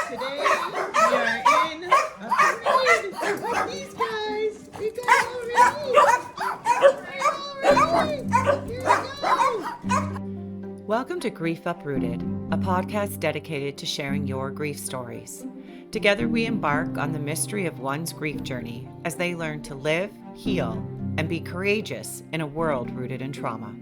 Today we are in a parade with these guys. We got already. Here we go. Welcome to Grief Uprooted, a podcast dedicated to sharing your grief stories. Together we embark on the mystery of one's grief journey as they learn to live, heal, and be courageous in a world rooted in trauma.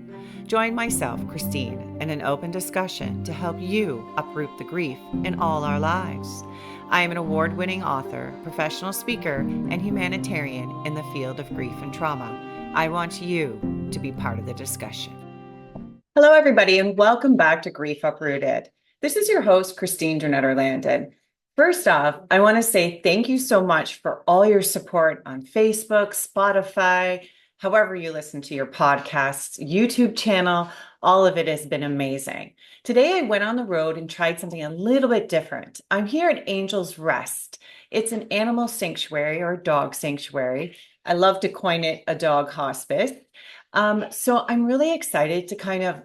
Join myself, Christine, in an open discussion to help you uproot the grief in all our lives. I am an award-winning author, professional speaker, and humanitarian in the field of grief and trauma. I want you to be part of the discussion. Hello, everybody, and welcome back to Grief Uprooted. This is your host, Christine Drennetter-Landon. First off, I want to say thank you so much for all your support on Facebook, Spotify, however you listen to your podcasts, YouTube channel. All of it has been amazing. Today, I went on the road and tried something a little bit different. I'm here at Angel's Rest. It's an animal sanctuary or dog sanctuary. I love to coin it a dog hospice. So I'm really excited to kind of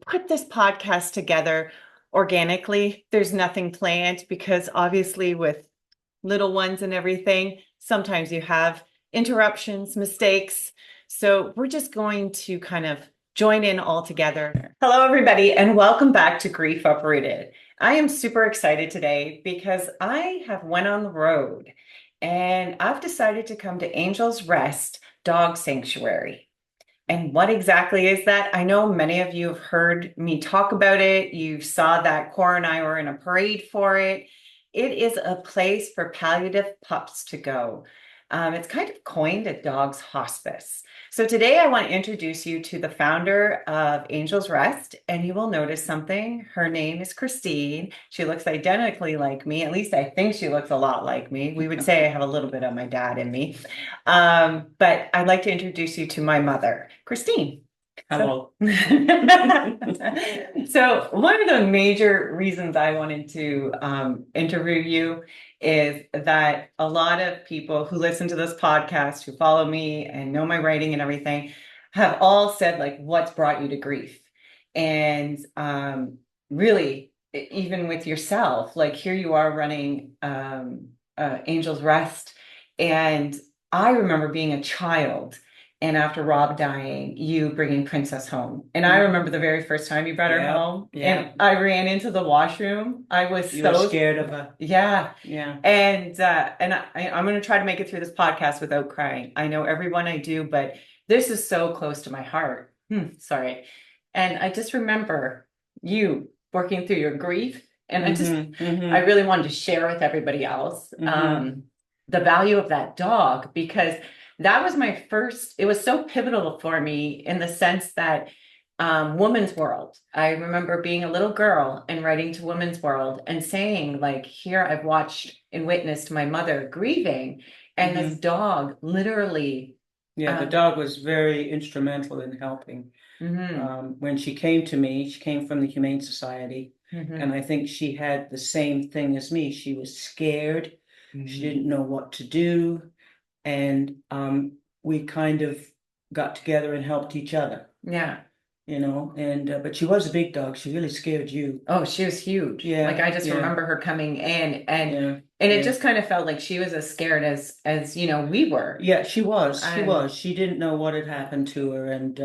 put this podcast together organically. There's nothing planned because obviously with little ones and everything, sometimes you have interruptions, mistakes. So we're just going to kind of join in all together. Hello, everybody, and welcome back to Grief Uprooted. I am super excited today because I have went on the road and I've decided to come to Angel's Rest Dog Sanctuary. And what exactly is that? I know many of you have heard me talk about it. You saw that Cora and I were in a parade for it. It is a place for palliative pups to go. It's kind of coined a dog's hospice. So today I want to introduce you to the founder of Angel's Rest, and you will notice something. Her name is Christine. She looks identically like me. At least I think she looks a lot like me. We would say I have a little bit of my dad in me. But I'd like to introduce you to my mother, Christine. Hello. So one of the major reasons I wanted to interview you is that a lot of people who listen to this podcast, who follow me and know my writing and everything, have all said, like, what's brought you to grief? And really, even with yourself, like here you are running Angel's Rest. And I remember being a child. And after Rob dying, you bringing Princess home. And I remember the very first time you brought her home. Yeah. And I ran into the washroom. I was You so were scared of her. Yeah. Yeah. And I'm going to try to make it through this podcast without crying. I know everyone I do, but this is so close to my heart. Sorry. And I just remember you working through your grief. And I really wanted to share with everybody else the value of that dog, because that was my first, it was so pivotal for me in the sense that Woman's World. I remember being a little girl and writing to Woman's World and saying, like, here I've watched and witnessed my mother grieving, and this dog literally. Yeah, the dog was very instrumental in helping. When she came to me, she came from the Humane Society, and I think she had the same thing as me. She was scared. She didn't know what to do. And we kind of got together and helped each other. Yeah. You know, and but she was a big dog. She really scared you. Oh, she was huge. Yeah. Like I just remember her coming in and it just kind of felt like she was as scared as you know we were. Yeah, she was. She was. She didn't know what had happened to her, and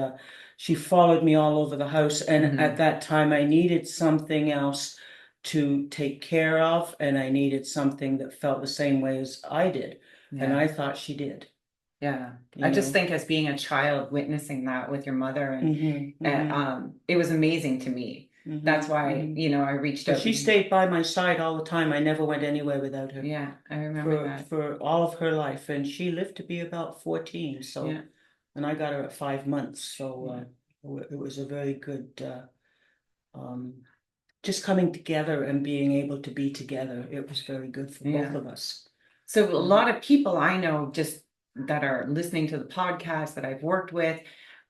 she followed me all over the house. And at that time, I needed something else to take care of, and I needed something that felt the same way as I did. And I thought she did. Yeah. I just think as being a child witnessing that with your mother and it was amazing to me. That's why, you know, I reached out. She stayed by my side all the time. I never went anywhere without her. Yeah, I remember that. For all of her life. And she lived to be about 14. So, and I got her at 5 months. So it was a very good, just coming together and being able to be together. It was very good for both of us. So a lot of people I know just that are listening to the podcast that I've worked with,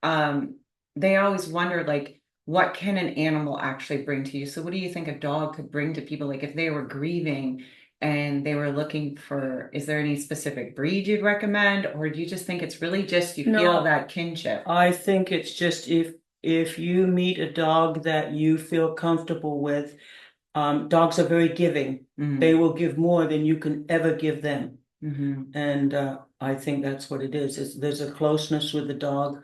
they always wonder, like, what can an animal actually bring to you? So what do you think a dog could bring to people? Like if they were grieving and they were looking for, is there any specific breed you'd recommend? Or do you just think it's really just you feel that kinship? I think it's just if you meet a dog that you feel comfortable with, Dogs are very giving. They will give more than you can ever give them. And I think that's what it is. There's a closeness with the dog.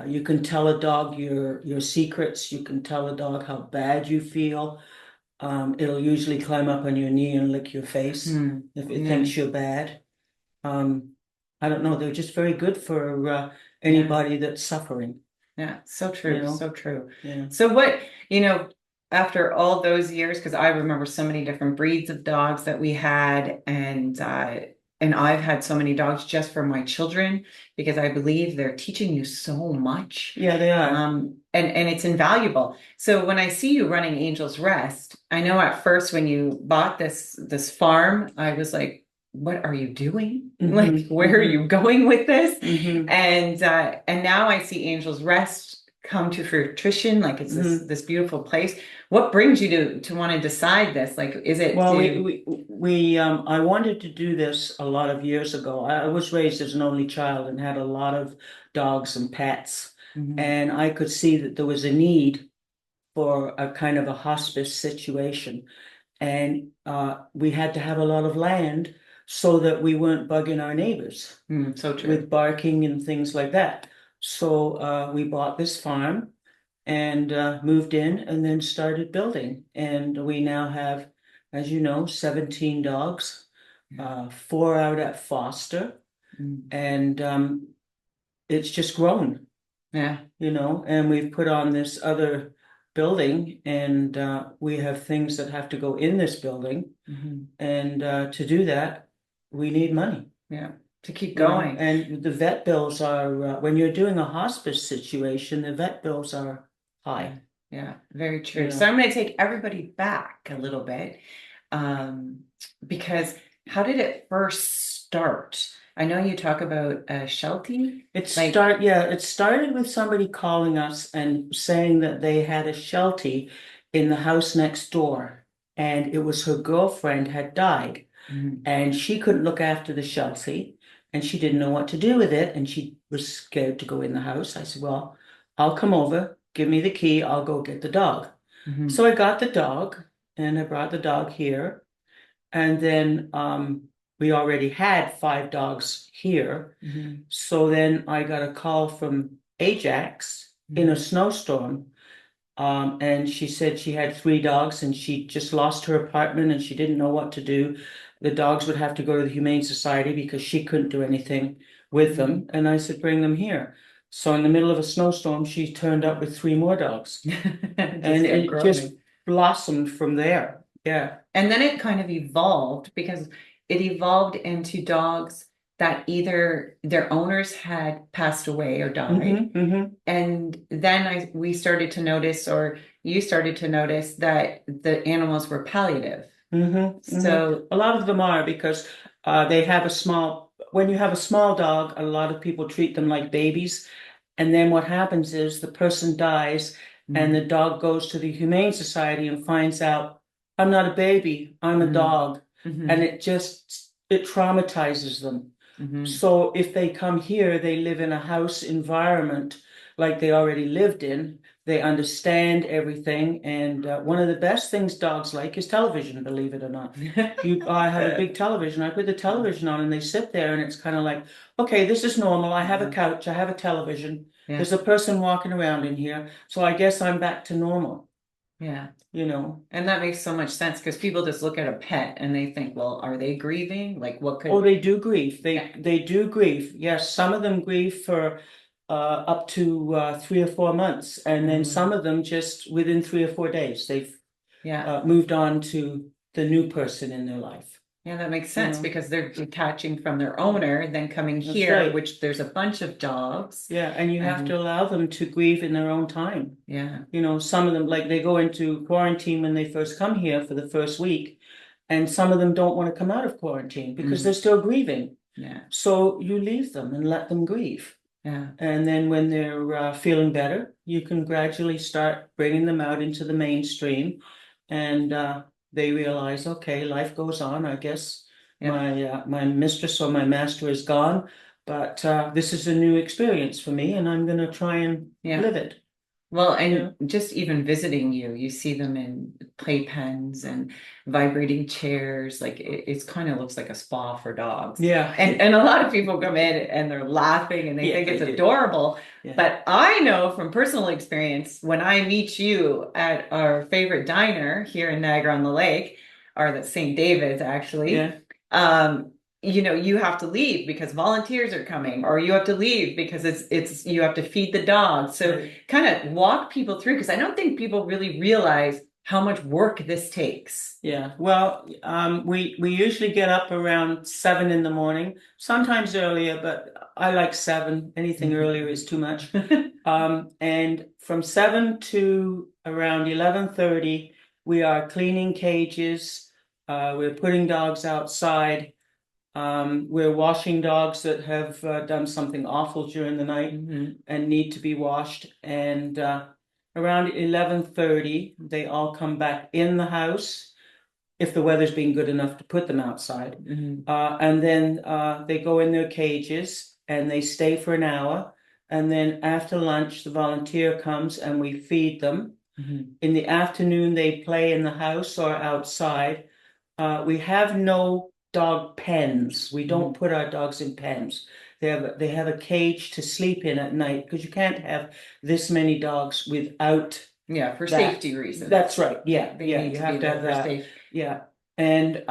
You can tell a dog your secrets. You can tell a dog how bad you feel. It'll usually climb up on your knee and lick your face if it thinks you're bad. I don't know. They're just very good for anybody that's suffering. Yeah, so true, You know? so true. Yeah. So what, after all those years, because I remember so many different breeds of dogs that we had, and I've had so many dogs just for my children because I believe they're teaching you so much. Yeah, they are. And it's invaluable. So when I see you running Angel's Rest, I know at first when you bought this farm, I was like, what are you doing? Like, where are you going with this? And now I see Angel's Rest come to fruition. Like it's this beautiful place. What brings you to want to decide this? Like, is it? Well, I wanted to do this a lot of years ago. I was raised as an only child and had a lot of dogs and pets, and I could see that there was a need for a kind of a hospice situation, and we had to have a lot of land so that we weren't bugging our neighbors So true. with barking and things like that. So we bought this farm and moved in and then started building. And we now have, as you know, 17 dogs, 4 out at foster. And it's just grown. Yeah. And we've put on this other building, and we have things that have to go in this building. And to do that, we need money. Yeah, to keep going. And the vet bills are, when you're doing a hospice situation, the vet bills are high. Yeah, very true. So I'm going to take everybody back a little bit, because how did it first start? I know you talk about a sheltie. It started with somebody calling us and saying that they had a sheltie in the house next door, and it was her girlfriend had died, and she couldn't look after the sheltie, and she didn't know what to do with it, and she was scared to go in the house. I said, well, I'll come over, give me the key, I'll go get the dog. So I got the dog, and I brought the dog here, and then we already had 5 dogs here. So then I got a call from Ajax in a snowstorm. And she said she had 3 dogs and she just lost her apartment and she didn't know what to do. The dogs would have to go to the Humane Society because she couldn't do anything with them. And I said, bring them here. So in the middle of a snowstorm, she turned up with 3 more dogs. And it just blossomed from there. Yeah. And then it kind of evolved because it evolved into dogs that either their owners had passed away or died. And then we started to notice, or you started to notice, that the animals were palliative. So a lot of them are, because they have when you have a small dog, a lot of people treat them like babies. And then what happens is the person dies and the dog goes to the Humane Society and finds out, I'm not a baby, I'm a dog. And it traumatizes them. So if they come here, they live in a house environment like they already lived in. They understand everything. And one of the best things dogs like is television, believe it or not. I have a big television. I put the television on and they sit there and it's kind of like, okay, this is normal. I have a couch. I have a television. There's a person walking around in here. So I guess I'm back to normal. Yeah. And that makes so much sense, because people just look at a pet and they think, well, are they grieving? Like, what could... Oh, they do grieve. They do grieve. Yes, some of them grieve for up to 3 or 4 months. And then some of them just within 3 or 4 days, they've moved on to the new person in their life. Yeah, that makes sense, because they're detaching from their owner, then coming here, which there's a bunch of dogs. Yeah, and you have to allow them to grieve in their own time. Yeah. Some of them, like, they go into quarantine when they first come here for the first week, and some of them don't want to come out of quarantine because they're still grieving. Yeah. So you leave them and let them grieve. Yeah. And then when they're feeling better, you can gradually start bringing them out into the mainstream, and they realize, okay, life goes on. I guess my mistress or my master is gone, but this is a new experience for me, and I'm going to try and live it. Well, and just even visiting you, you see them in playpens and vibrating chairs. Like it's kind of looks like a spa for dogs. Yeah. And a lot of people come in and they're laughing and they think it's adorable. Yeah. But I know from personal experience, when I meet you at our favorite diner here in Niagara-on-the-Lake, or the St. David's actually, you know, you have to leave because volunteers are coming, or you have to leave because it's you have to feed the dog. So kind of walk people through, because I don't think people really realize how much work this takes. Yeah. Well, we usually get up around 7 in the morning, sometimes earlier, but I like 7. Anything earlier is too much. And from 7 to around 11:30, we are cleaning cages. We're putting dogs outside. We're washing dogs that have done something awful during the night and need to be washed. And around 11:30, they all come back in the house if the weather's been good enough to put them outside. And then they go in their cages and they stay for an hour. And then after lunch, the volunteer comes and we feed them. In the afternoon, they play in the house or outside. We have no dog pens. We don't put our dogs in pens. They have a cage to sleep in at night, because you can't have this many dogs without for safety reasons. That's right. Yeah, you have to have that. Safe. Yeah, and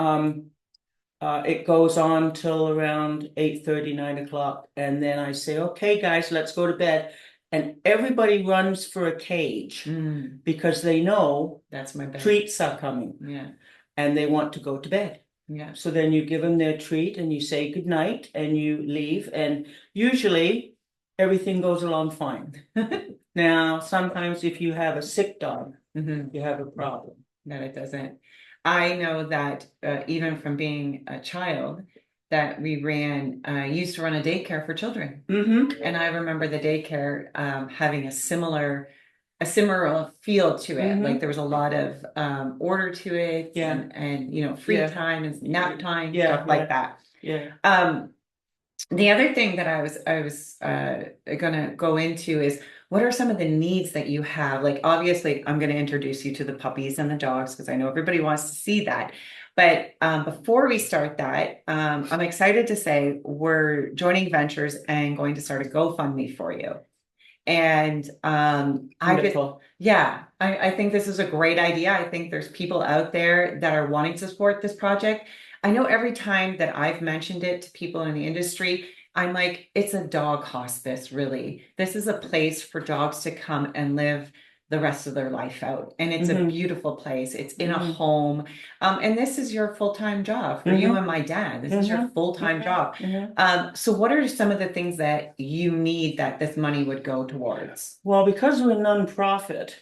it goes on till around 8:30, 9 o'clock, and then I say, "Okay, guys, let's go to bed." And everybody runs for a cage because they know that's my bed. Treats are coming. Yeah, and they want to go to bed. Yeah. So then you give them their treat and you say good night and you leave, and usually everything goes along fine. Now, sometimes if you have a sick dog, you have a problem. No, it doesn't. I know that even from being a child, that we used to run a daycare for children. And I remember the daycare having a similar feel to it. Like there was a lot of order to it, and you know, free time and nap time, stuff like that. The other thing that I was gonna go into is, what are some of the needs that you have? Like, obviously, I'm going to introduce you to the puppies and the dogs because I know everybody wants to see that. But before we start that, I'm excited to say we're joining ventures and going to start a GoFundMe for you. And I think this is a great idea. I think there's people out there that are wanting to support this project. I know every time that I've mentioned it to people in the industry, I'm like, it's a dog hospice, really. This is a place for dogs to come and live the rest of their life out. And it's a beautiful place. It's in a home. And this is your full-time job for you and my dad. This is your full-time job. So what are some of the things that you need that this money would go towards? Well, because we're nonprofit,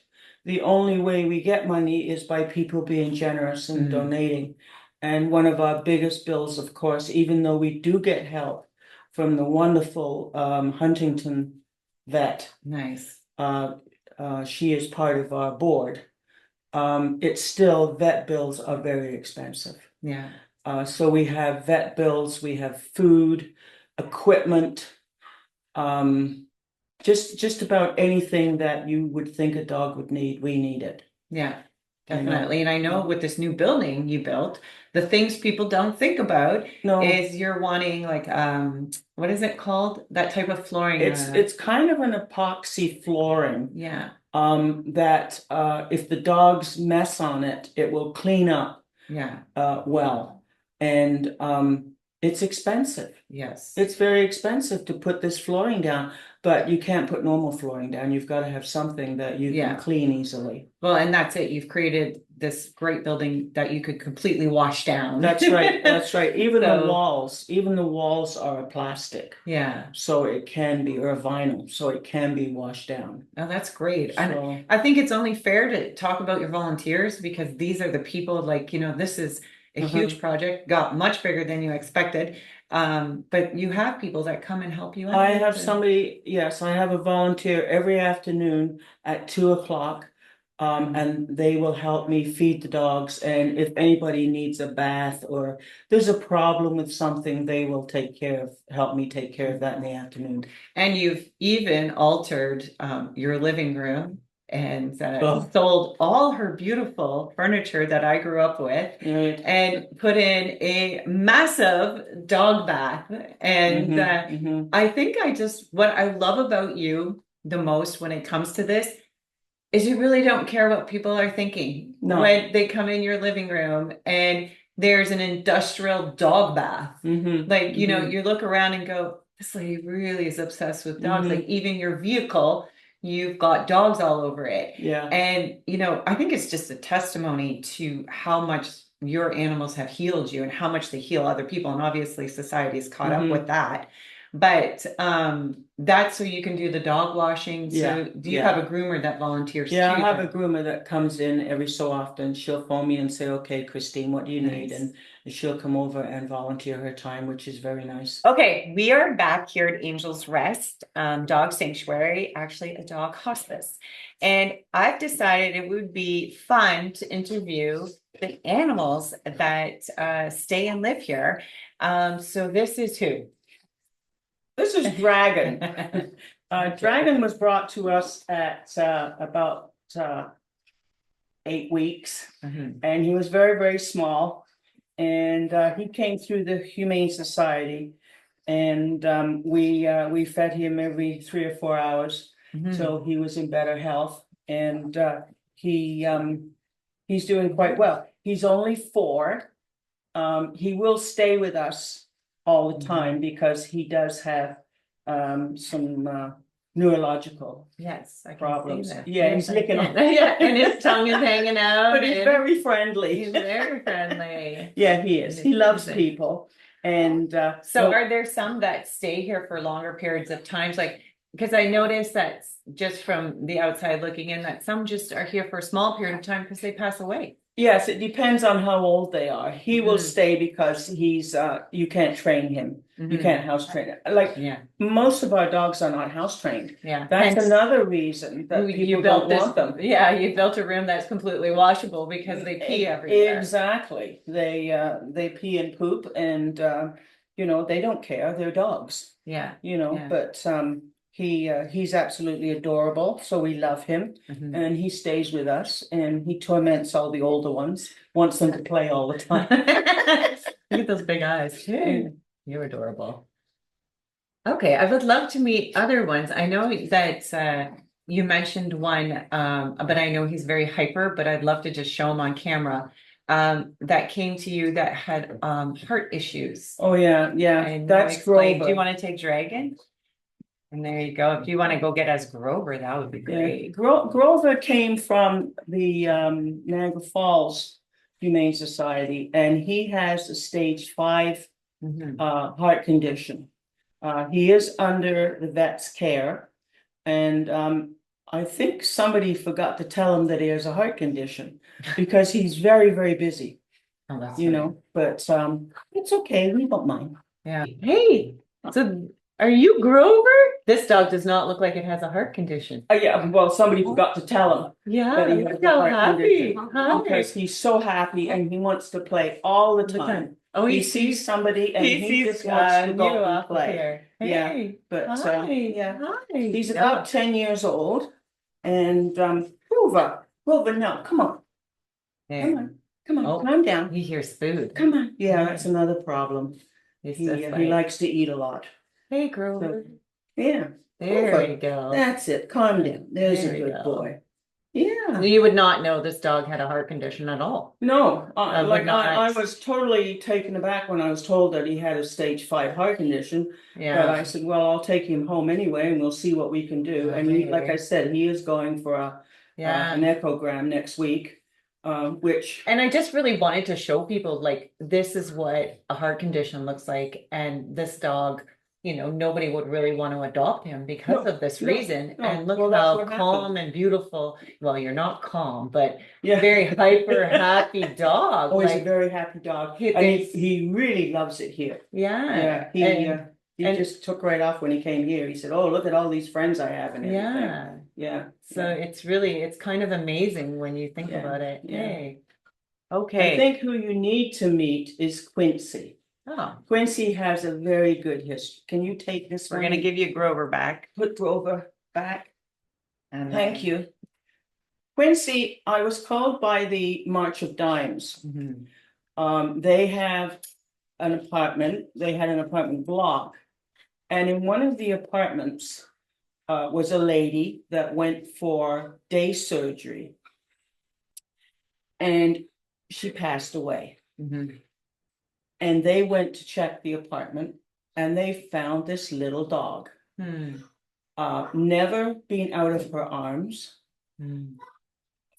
the only way we get money is by people being generous and donating. And one of our biggest bills, of course, even though we do get help from the wonderful Huntington vet. Nice. She is part of our board. It's still, vet bills are very expensive. Yeah. So we have vet bills, we have food, equipment, just about anything that you would think a dog would need, we need it. Yeah. Definitely. And I know with this new building you built, the things people don't think about is you're wanting like, what is it called? That type of flooring. It's kind of an epoxy flooring. Yeah. That if the dogs mess on it, it will clean up. Yeah. Well. And it's expensive. Yes. It's very expensive to put this flooring down, but you can't put normal flooring down. You've got to have something that you can clean easily. Well, and that's it. You've created this great building that you could completely wash down. That's right. That's right. Even the walls are a plastic. Yeah. So it can be, or a vinyl, so it can be washed down. Oh, that's great. And I think it's only fair to talk about your volunteers, because these are the people, like, you know, this is a huge project, got much bigger than you expected. But you have people that come and help you out. I have somebody, yes, I have a volunteer every afternoon at 2 o'clock. And they will help me feed the dogs. And if anybody needs a bath or there's a problem with something, they will help me take care of that in the afternoon. And you've even altered your living room and Oh. sold all her beautiful furniture that I grew up with Right. and put in a massive dog bath. And I think what I love about you the most when it comes to this is you really don't care what people are thinking when they come in your living room and there's an industrial dog bath. Like, you know, you look around and go, this lady really is obsessed with dogs. Like even your vehicle, you've got dogs all over it. Yeah. And, you know, I think it's just a testimony to how much your animals have healed you and how much they heal other people. And obviously society is caught up with that. But that's so you can do the dog washing. So do you have a groomer that volunteers too? Yeah, I have a groomer that comes in every so often. She'll phone me and say, okay, Christine, what do you need? And she'll come over and volunteer her time, which is very nice. Okay, we are back here at Angel's Rest Dog Sanctuary, actually a dog hospice. And I've decided it would be fun to interview the animals that stay and live here. So this is who? This is Dragon. Dragon was brought to us at about 8 weeks, and he was very, very small. And he came through the Humane Society, and we fed him every 3 or 4 hours, so he was in better health. And he's doing quite well. He's only 4. He will stay with us all the time because he does have some neurological problems. See that. Yeah, he's licking on. Yeah, and his tongue is hanging out. But he's very friendly. He's very friendly. Yeah, he is. He loves people. And so are there some that stay here for longer periods of times? Like, because I noticed that just from the outside looking in, that some just are here for a small period of time because they pass away. Yes, it depends on how old they are. He will stay because he's you can't train him. You can't house train him. Like most of our dogs are not house trained. Yeah. That's another reason that people don't want them. Yeah, you built a room that's completely washable because they pee everywhere. Exactly. They pee and poop, and you know, they don't care. They're dogs. Yeah. You know, but he's absolutely adorable, so we love him, and he stays with us, and he torments all the older ones, wants them to play all the time. Look at those big eyes. You're adorable. Okay, I would love to meet other ones. I know that you mentioned one, but I know he's very hyper, but I'd love to just show him on camera. That came to you that had heart issues. Oh yeah, and that's Grover. Do you want to take Dragon? And there you go. If you want to go get us Grover, that would be great. Yeah. Grover came from the Niagara Falls Humane Society, and he has a stage 5 heart condition. He is under the vet's care, and I think somebody forgot to tell him that he has a heart condition because he's very, very busy. Oh, that's you know, but it's okay. We don't mind. Yeah. Hey, so are you Grover? This dog does not look like it has a heart condition. Yeah, well, somebody forgot to tell him. Yeah, that he has a heart condition. Hi. Because he's so happy and he wants to play all the time. Oh, he sees somebody and he just wants to go and play. Here. Hey, yeah, but yeah, hi. He's about 10 years old, and Grover, no, come on, come on, calm down. He hears food. Come on, yeah, that's another problem. He likes to eat a lot. Hey, Grover. So, yeah, there you go. That's it. Calm down. There's a good boy. Yeah. You would not know this dog had a heart condition at all. No, I was totally taken aback when I was told that he had a stage 5 heart condition. Yeah. But I said, well, I'll take him home anyway, and we'll see what we can do. And he, like I said, he is going for an echogram next week. And I just really wanted to show people, like, this is what a heart condition looks like, and this dog, you know, nobody would really want to adopt him because of this reason. And look how calm and beautiful. Well, you're not calm, but very hyper happy dog. Oh, he's a very happy dog. He really loves it here. Yeah. He just took right off when he came here. He said, oh, look at all these friends I have and everything. Yeah. So it's kind of amazing when you think about it. Yeah. Hey. Okay. I think who you need to meet is Quincy. Oh. Quincy has a very good history. Can you take this one? We're going to give you Grover back. Put Grover back. Thank you. Quincy, I was called by the March of Dimes. They have an apartment, they had an apartment block. And in one of the apartments was a lady that went for day surgery. And she passed away. And they went to check the apartment and they found this little dog. Never been out of her arms.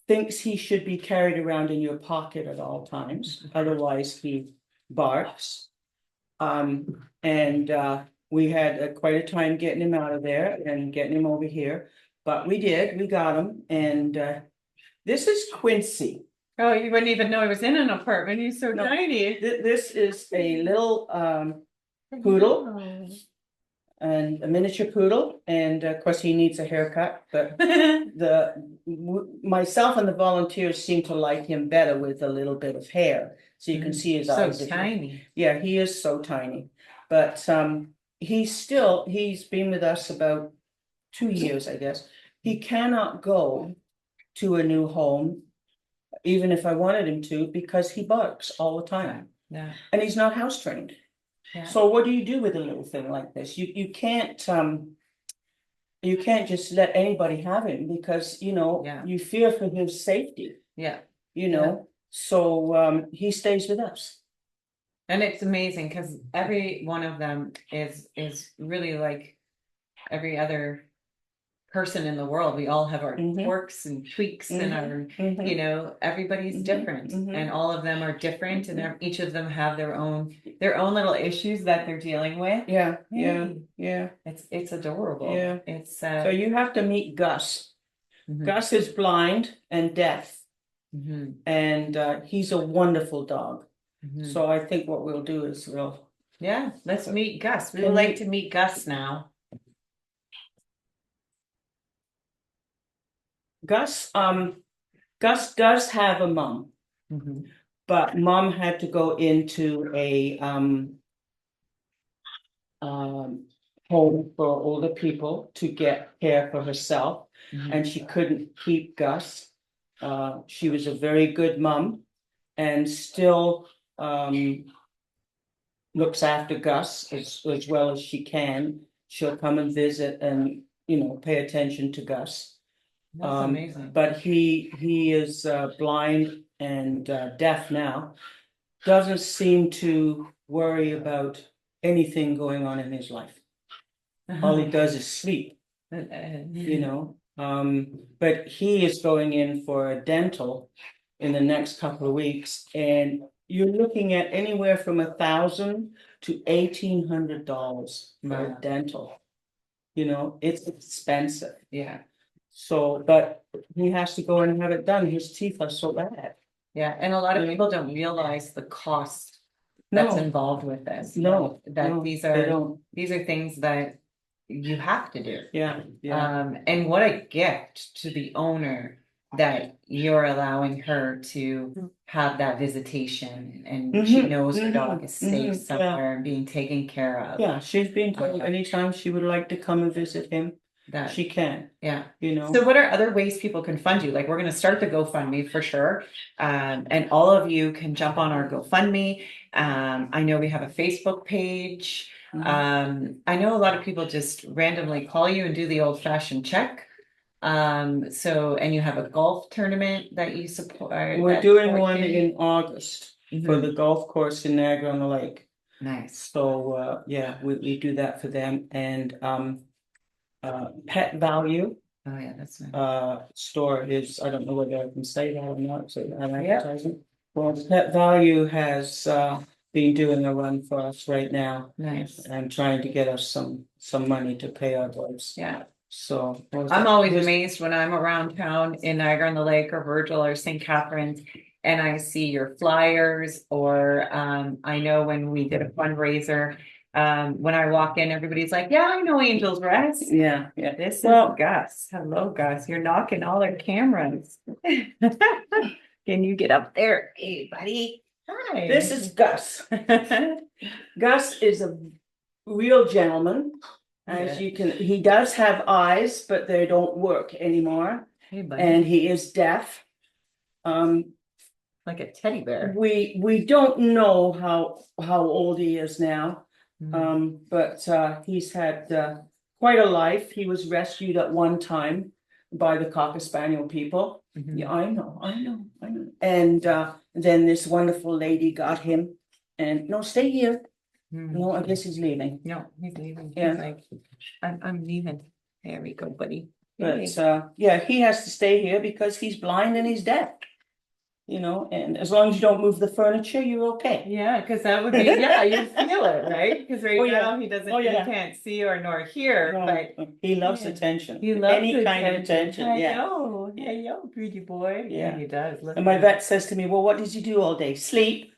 Thinks he should be carried around in your pocket at all times, otherwise he barks. We had quite a time getting him out of there and getting him over here, but we got him, and this is Quincy. Oh, you wouldn't even know he was in an apartment. He's so tiny. This is a little poodle. And a miniature poodle, and of course he needs a haircut, but myself and the volunteers seem to like him better with a little bit of hair, so you can see his eyes. So tiny. Yeah, he is so tiny, but he's been with us about 2 years, I guess. He cannot go to a new home, even if I wanted him to, because he barks all the time. Yeah. And he's not house trained. Yeah. So what do you do with a little thing like this? You can't just let anybody have him, because you fear for his safety. Yeah. So he stays with us. And it's amazing because every one of them is really like every other person in the world. We all have our quirks and tweaks and our everybody's different, and all of them are different, and each of them have their own little issues that they're dealing with. Yeah. It's adorable. Yeah. It's so you have to meet Gus. Gus is blind and deaf, and he's a wonderful dog. So I think what we'll do is let's meet Gus. We would like to meet Gus now. Gus does have a mom, but mom had to go into a home for older people to get care for herself, and she couldn't keep Gus. She was a very good mom, and still looks after Gus as well as she can. She'll come and visit and pay attention to Gus. That's amazing. But he is blind and deaf now. Doesn't seem to worry about anything going on in his life. All he does is sleep. But he is going in for a dental in the next couple of weeks, and you're looking at anywhere from $1,000 to $1,800 for a dental. It's expensive. Yeah. So, but he has to go in and have it done. His teeth are so bad. Yeah, and a lot of people don't realize the cost that's involved with this. These are things that you have to do. Yeah. And what a gift to the owner that you're allowing her to have that visitation, and she knows her dog is safe somewhere and being taken care of. Yeah, she's been told anytime she would like to come and visit him, that she can. Yeah. So what are other ways people can fund you? Like, we're going to start the GoFundMe for sure. And all of you can jump on our GoFundMe. I know we have a Facebook page. I know a lot of people just randomly call you and do the old-fashioned check. And you have a golf tournament that you support. We're doing one in August for the golf course in Niagara-on-the-Lake. Nice. So we do that for them. And Pet Value. Oh yeah, that's nice. Store is, I don't know whether I can say that or not, so I'm advertising. Well, Pet Value has been doing a run for us right now. Nice. And trying to get us some money to pay our bills. Yeah. So I'm always amazed when I'm around town in Niagara-on-the-Lake or Virgil or St. Catharines, and I see your flyers, or I know when we did a fundraiser, when I walk in, everybody's like, yeah, I know Angel's Rest. Yeah. This is Gus. Hello, Gus. You're knocking all their cameras. Can you get up there? Hey, buddy. Hi. This is Gus. Gus is a real gentleman. As you can, he does have eyes, but they don't work anymore. Hey, buddy. And he is deaf. Like a teddy bear. We don't know how old he is now. But he's had quite a life. He was rescued at one time by the Cocker Spaniel people. Yeah, I know. And then this wonderful lady got him. And no, stay here. No, I guess he's leaving. No, he's leaving. Yeah. He's like, I'm leaving. There we go, buddy. But yeah, he has to stay here because he's blind and he's deaf. You know, and as long as you don't move the furniture, you're okay. Yeah, because that would be, yeah, you feel it, right? Because right now he doesn't, he can't see or nor hear, but he loves attention. He loves any kind of attention. I know, greedy boy. Yeah, he does. And my vet says to me, "Well, what did you do all day? Sleep."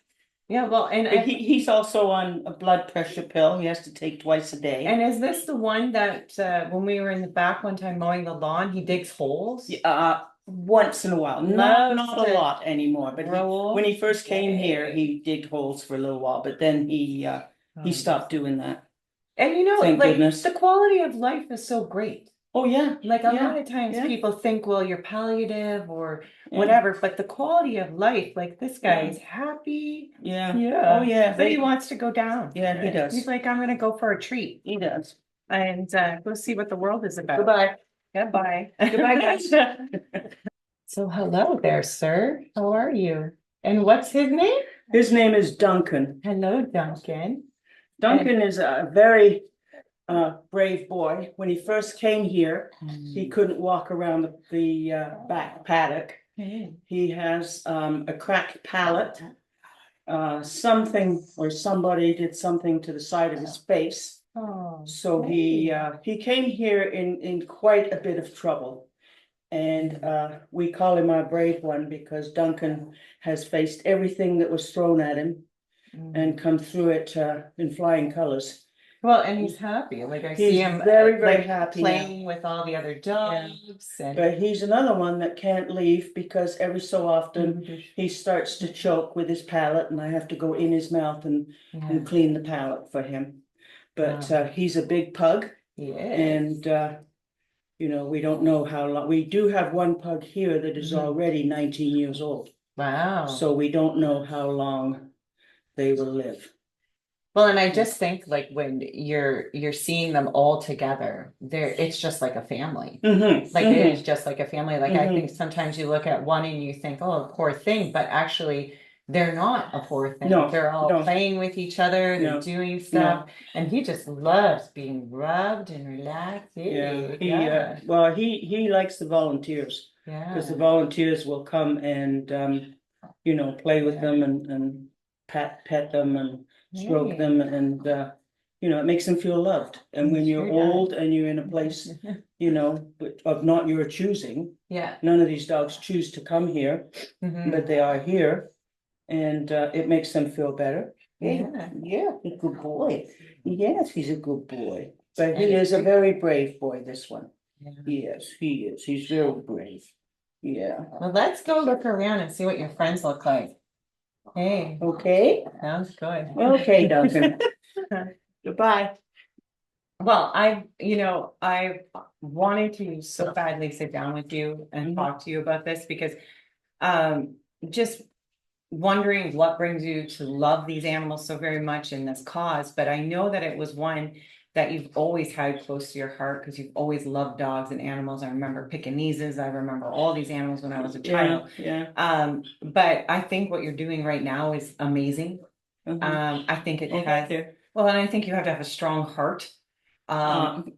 Yeah, well, and he's also on a blood pressure pill. He has to take twice a day. And is this the one that when we were in the back one time mowing the lawn, he digs holes? Once in a while, not a lot anymore. But when he first came here, he digged holes for a little while. But then he stopped doing that. And you know, thank goodness, the quality of life is so great. Oh yeah, like a lot of times people think, well, you're palliative or whatever, but the quality of life, like this guy is happy. Yeah. Oh yeah. But he wants to go down. Yeah, he does. He's like, I'm gonna go for a treat. He does. And go see what the world is about. Goodbye. Goodbye. Goodbye, guys. So hello there, sir. How are you? And what's his name? His name is Duncan. Hello, Duncan. Duncan is a very brave boy. When he first came here, he couldn't walk around the back paddock. He has a cracked palate. Something or somebody did something to the side of his face. So he came here in quite a bit of trouble. And we call him our brave one because Duncan has faced everything that was thrown at him and come through it in flying colors. Well, and he's happy. Like I see him very happy playing with all the other dogs. But he's another one that can't leave because every so often he starts to choke with his palate, and I have to go in his mouth and clean the palate for him. But he's a big pug, and you know, we don't know how long. We do have one pug here that is already 19 years old. Wow! So we don't know how long they will live. Well, and I just think like when you're seeing them all together, it's just like a family. It is just like a family. Like I think sometimes you look at one and you think, oh, poor thing, but actually they're not a poor thing. No, they're all playing with each other, they're doing stuff, and he just loves being rubbed and relaxed. Well, he likes the volunteers. Because the volunteers will come and you know, play with them and pet them and stroke them, and you know, it makes them feel loved. And when you're old and you're in a place, you know, of not your choosing, none of these dogs choose to come here, but they are here, and it makes them feel better. He's a good boy. Yes, he's a good boy. But he is a very brave boy, this one. Yes, he is. He's very brave. Yeah. Well, let's go look around and see what your friends look like. Hey. Okay. Sounds good. Okay, Duncan. Goodbye. Well, I wanted to so badly sit down with you and talk to you about this because just wondering what brings you to love these animals so very much in this cause. But I know that it was one that you've always had close to your heart because you've always loved dogs and animals. I remember Pekingeses. I remember all these animals when I was a child. But I think what you're doing right now is amazing. I think it has, well, and I think you have to have a strong heart.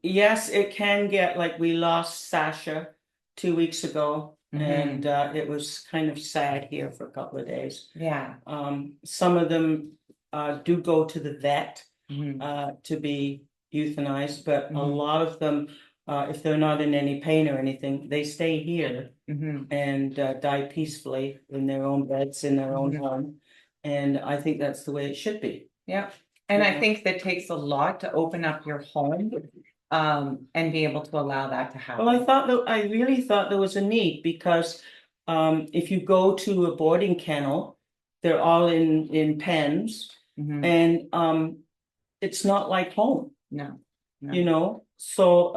Yes, it can get, like, we lost Sasha 2 weeks ago, and it was kind of sad here for a couple of days. Some of them do go to the vet to be euthanized, but a lot of them, if they're not in any pain or anything, they stay here and die peacefully in their own beds, in their own home. And I think that's the way it should be. And I think that takes a lot to open up your home and be able to allow that to happen. Well, I really thought there was a need because if you go to a boarding kennel, they're all in pens, and it's not like home. No. you know. So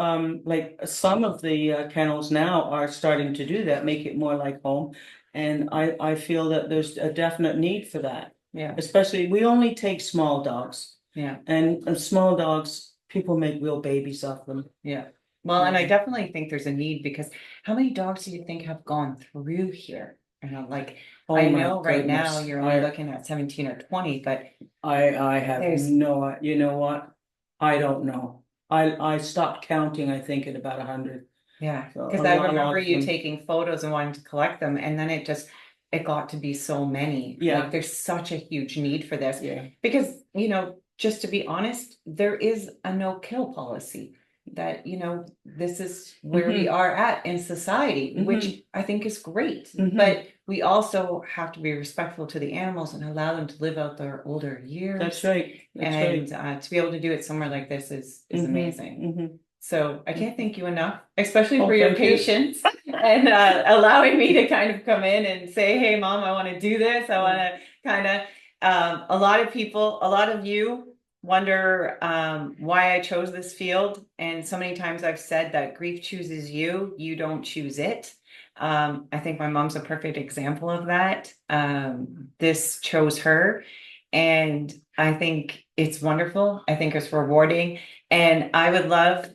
like some of the kennels now are starting to do that, make it more like home. And I feel that there's a definite need for that. Yeah. Especially, we only take small dogs. Yeah. And small dogs, people make real babies of them. Yeah. Well, and I definitely think there's a need, because how many dogs do you think have gone through here? Like, Oh I my know right now goodness. you're only looking at 17 or 20, but I have there's- no, you know what? I don't know. I stopped counting, I think, at about 100. yeah, So because a I lot remember of you them. taking photos and wanting to collect them, and then it got to be so many. Yeah. Like, there's such a huge need for this. Yeah. Because, just to be honest, there is a no-kill policy that, this is where we are at in society, which I think is great. But we also have to be respectful to the animals and allow them to live out their older years. That's right. That's And to be able to do it somewhere like this is amazing. So I can't Mhm. thank you enough, especially Oh, for your thank you. patience and allowing me to kind of come in and say, hey, Mom, I want to do this. I want to kind of, a lot of you wonder why I chose this field. And so many times I've said that grief chooses you, you don't choose it. I think my mom's a perfect example of that. This chose her. And I think it's wonderful. I think it's rewarding. And I would love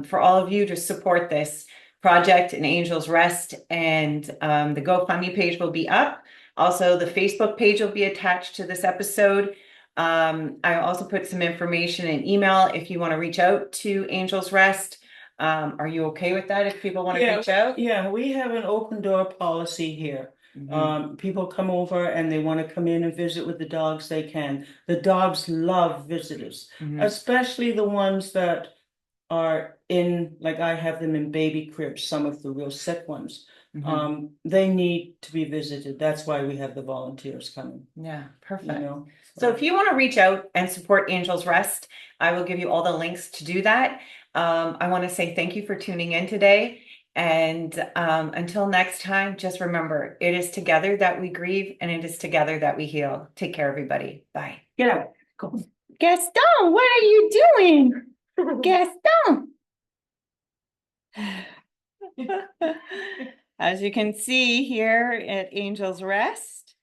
for all of you to support this project in Angels Rest. And the GoFundMe page will be up. Also, the Facebook page will be attached to this episode. I also put some information in email if you want to reach out to Angels Rest. Are you okay with that if people want to reach out? Yeah, we have an open door policy here. People come over and they want to come in and visit with the dogs, they can. The dogs love visitors, especially the ones that are in, like I have them in baby cribs, some of the real sick ones. They need to be visited. That's why we have the volunteers coming. Yeah, perfect. So if you want to reach out and support Angels Rest, I will give you all the links to do that. I want to say thank you for tuning in today. And until next time, just remember, it is together that we grieve, and it is together that we heal. Take care, everybody. Bye. get out. Go. Gaston, what are you doing? Gaston. As you can see here at Angels Rest,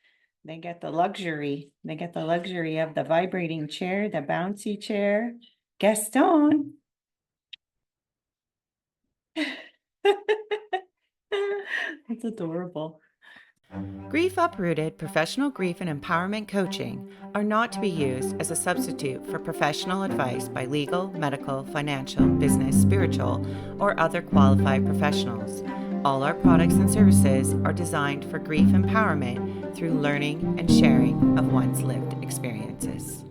they get the luxury. They get the luxury of the vibrating chair, the bouncy chair. Gaston. That's adorable. Grief Uprooted professional grief and empowerment coaching are not to be used as a substitute for professional advice by legal, medical, financial, business, spiritual, or other qualified professionals. All our products and services are designed for grief empowerment through learning and sharing of one's lived experiences.